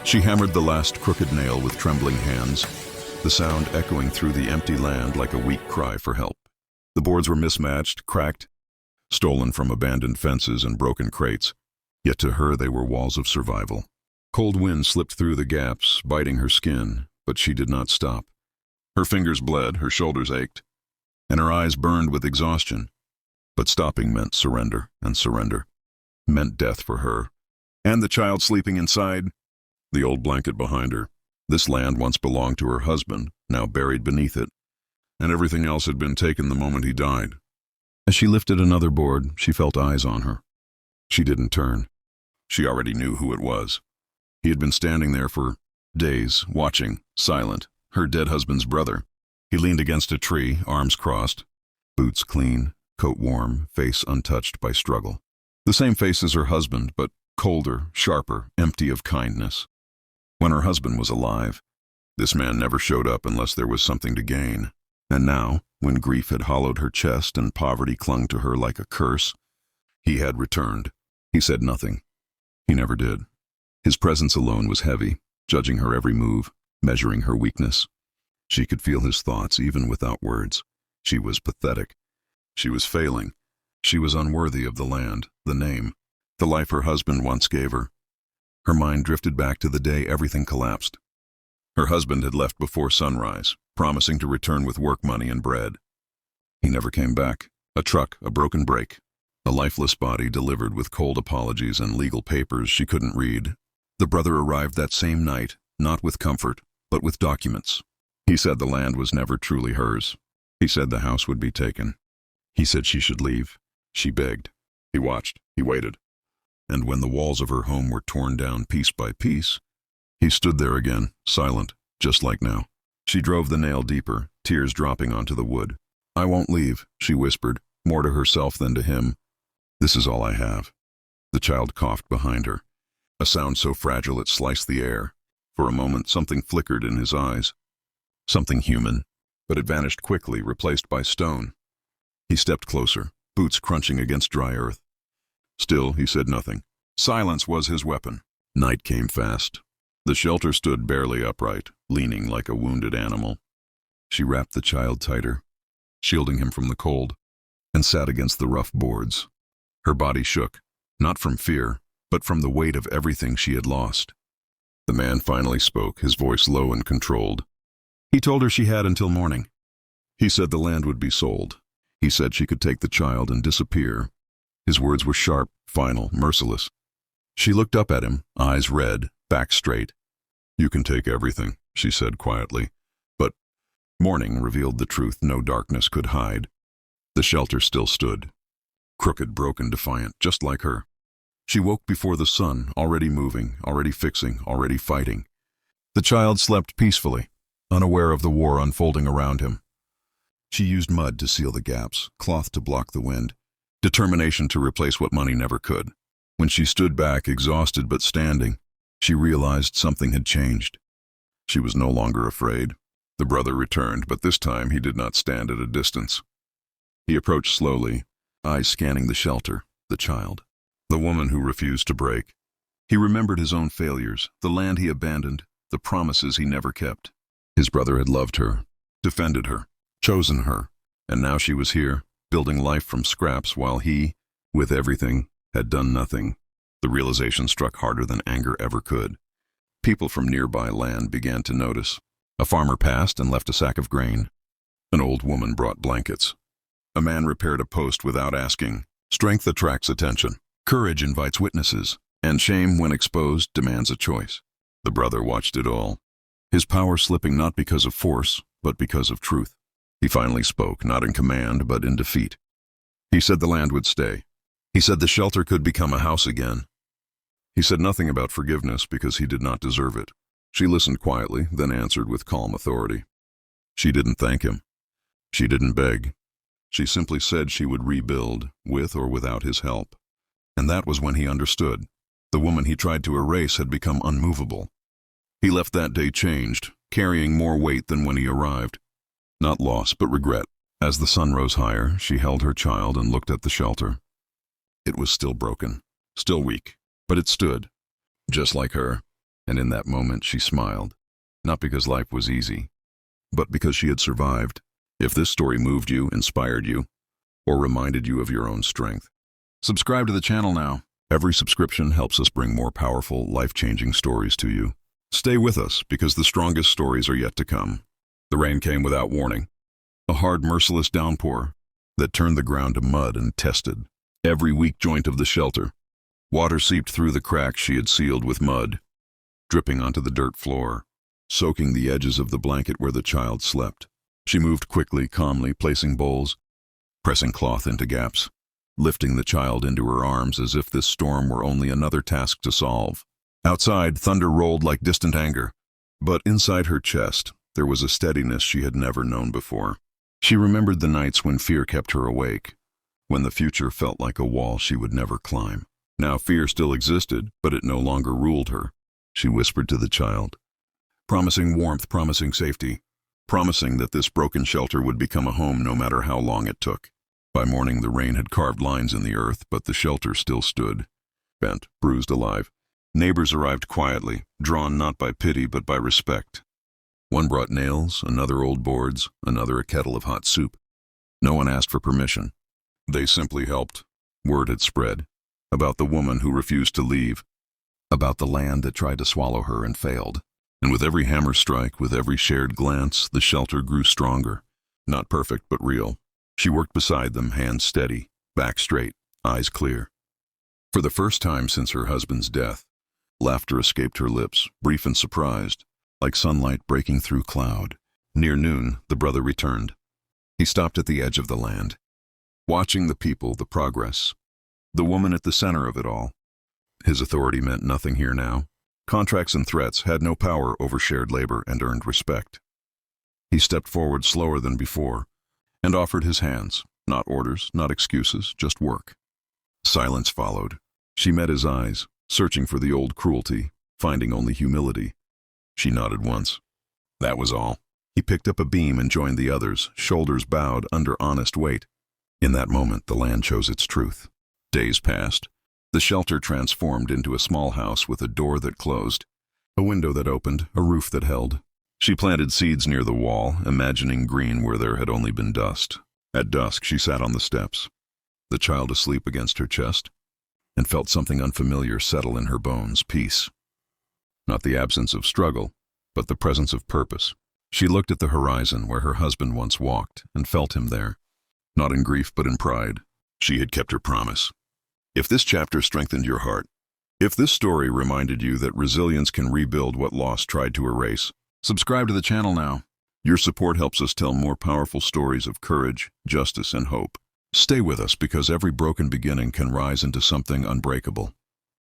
She hammered the last crooked nail with trembling hands, the sound echoing through the empty land like a weak cry for help. The boards were mismatched, cracked, stolen from abandoned fences and broken crates, yet to her they were walls of survival. Cold wind slipped through the gaps, biting her skin, but she did not stop. Her fingers bled, her shoulders ached, and her eyes burned with exhaustion. But stopping meant surrender, and surrender meant death for her. And the child sleeping inside, the old blanket behind her. This land once belonged to her husband, now buried beneath it, and everything else had been taken the moment he died. As she lifted another board, she felt eyes on her. She didn't turn. She already knew who it was. He had been standing there for days, watching, silent, her dead husband's brother. He leaned against a tree, arms crossed, boots clean, coat warm, face untouched by struggle. The same face as her husband, but colder, sharper, empty of kindness. When her husband was alive, this man never showed up unless there was something to gain. And now, when grief had hollowed her chest and poverty clung to her like a curse, he had returned. He said nothing. He never did. His presence alone was heavy, judging her every move, measuring her weakness. She could feel his thoughts even without words. She was pathetic. She was failing. She was unworthy of the land, the name, the life her husband once gave her. Her mind drifted back to the day everything collapsed. Her husband had left before sunrise, promising to return with work money and bread. He never came back. A truck, a broken brake, a lifeless body delivered with cold apologies and legal papers she couldn't read. The brother arrived that same night, not with comfort, but with documents. He said the land was never truly hers. He said the house would be taken. He said she should leave. She begged. He watched. He waited. And when the walls of her home were torn down piece by piece, he stood there again, silent, just like now. She drove the nail deeper, tears dropping onto the wood. "I won't leave," she whispered, more to herself than to him. "This is all I have." The child coughed behind her, a sound so fragile it sliced the air. For a moment, something flickered in his eyes. Something human, but it vanished quickly, replaced by stone. He stepped closer, boots crunching against dry earth. Still, he said nothing. Silence was his weapon. Night came fast. The shelter stood barely upright, leaning like a wounded animal. She wrapped the child tighter, shielding him from the cold, and sat against the rough boards. Her body shook, not from fear, but from the weight of everything she had lost. The man finally spoke, his voice low and controlled. He told her she had until morning. He said the land would be sold. He said she could take the child and disappear. His words were sharp, final, merciless. She looked up at him, eyes red, back straight. "You can take everything," she said quietly. But morning revealed the truth no darkness could hide. The shelter still stood, crooked, broken, defiant, just like her. She woke before the sun, already moving, already fixing, already fighting. The child slept peacefully, unaware of the war unfolding around him. She used mud to seal the gaps, cloth to block the wind, determination to replace what money never could. When she stood back, exhausted but standing, she realized something had changed. She was no longer afraid. The brother returned, but this time he did not stand at a distance. He approached slowly, eyes scanning the shelter, the child, the woman who refused to break. He remembered his own failures, the land he abandoned, the promises he never kept. His brother had loved her, defended her, chosen her, and now she was here, building life from scraps while he, with everything, had done nothing. The realization struck harder than anger ever could. People from nearby land began to notice. A farmer passed and left a sack of grain. An old woman brought blankets. A man repaired a post without asking. Strength attracts attention. Courage invites witnesses. And shame, when exposed, demands a choice. The brother watched it all, his power slipping not because of force, but because of truth. He finally spoke, not in command, but in defeat. He said the land would stay. He said the shelter could become a house again. He said nothing about forgiveness because he did not deserve it. She listened quietly, then answered with calm authority. She didn't thank him. She didn't beg. She simply said she would rebuild, with or without his help. And that was when he understood. The woman he tried to erase had become unmovable. He left that day changed, carrying more weight than when he arrived. Not loss, but regret. As the sun rose higher, she held her child and looked at the shelter. It was still broken, still weak, but it stood, just like her. And in that moment she smiled, not because life was easy, but because she had survived. If this story moved you, inspired you, or reminded you of your own strength, subscribe to the channel now. Every subscription helps us bring more powerful, life-changing stories to you. Stay with us, because the strongest stories are yet to come. The rain came without warning, a hard, merciless downpour that turned the ground to mud and tested every weak joint of the shelter. Water seeped through the cracks she had sealed with mud, dripping onto the dirt floor, soaking the edges of the blanket where the child slept. She moved quickly, calmly, placing bowls, pressing cloth into gaps, lifting the child into her arms as if this storm were only another task to solve. Outside, thunder rolled like distant anger, but inside her chest, there was a steadiness she had never known before. She remembered the nights when fear kept her awake, when the future felt like a wall she would never climb. Now fear still existed, but it no longer ruled her. She whispered to the child, promising warmth, promising safety, promising that this broken shelter would become a home no matter how long it took. By morning, the rain had carved lines in the earth, but the shelter still stood, bent, bruised, alive. Neighbors arrived quietly, drawn not by pity but by respect. One brought nails, another old boards, another a kettle of hot soup. No one asked for permission. They simply helped. Word had spread about the woman who refused to leave, about the land that tried to swallow her and failed. And with every hammer strike, with every shared glance, the shelter grew stronger. Not perfect, but real. She worked beside them, hands steady, back straight, eyes clear. For the first time since her husband's death, laughter escaped her lips, brief and surprised, like sunlight breaking through cloud. Near noon, the brother returned. He stopped at the edge of the land, watching the people, the progress, the woman at the center of it all. His authority meant nothing here now. Contracts and threats had no power over shared labor and earned respect. He stepped forward slower than before and offered his hands, not orders, not excuses, just work. Silence followed. She met his eyes, searching for the old cruelty, finding only humility. She nodded once. That was all. He picked up a beam and joined the others, shoulders bowed under honest weight. In that moment, the land chose its truth. Days passed. The shelter transformed into a small house with a door that closed, a window that opened, a roof that held. She planted seeds near the wall, imagining green where there had only been dust. At dusk, she sat on the steps, the child asleep against her chest, and felt something unfamiliar settle in her bones, peace. Not the absence of struggle, but the presence of purpose. She looked at the horizon where her husband once walked and felt him there, not in grief but in pride. She had kept her promise. If this chapter strengthened your heart, if this story reminded you that resilience can rebuild what loss tried to erase, subscribe to the channel now. Your support helps us tell more powerful stories of courage, justice, and hope. Stay with us, because every broken beginning can rise into something unbreakable.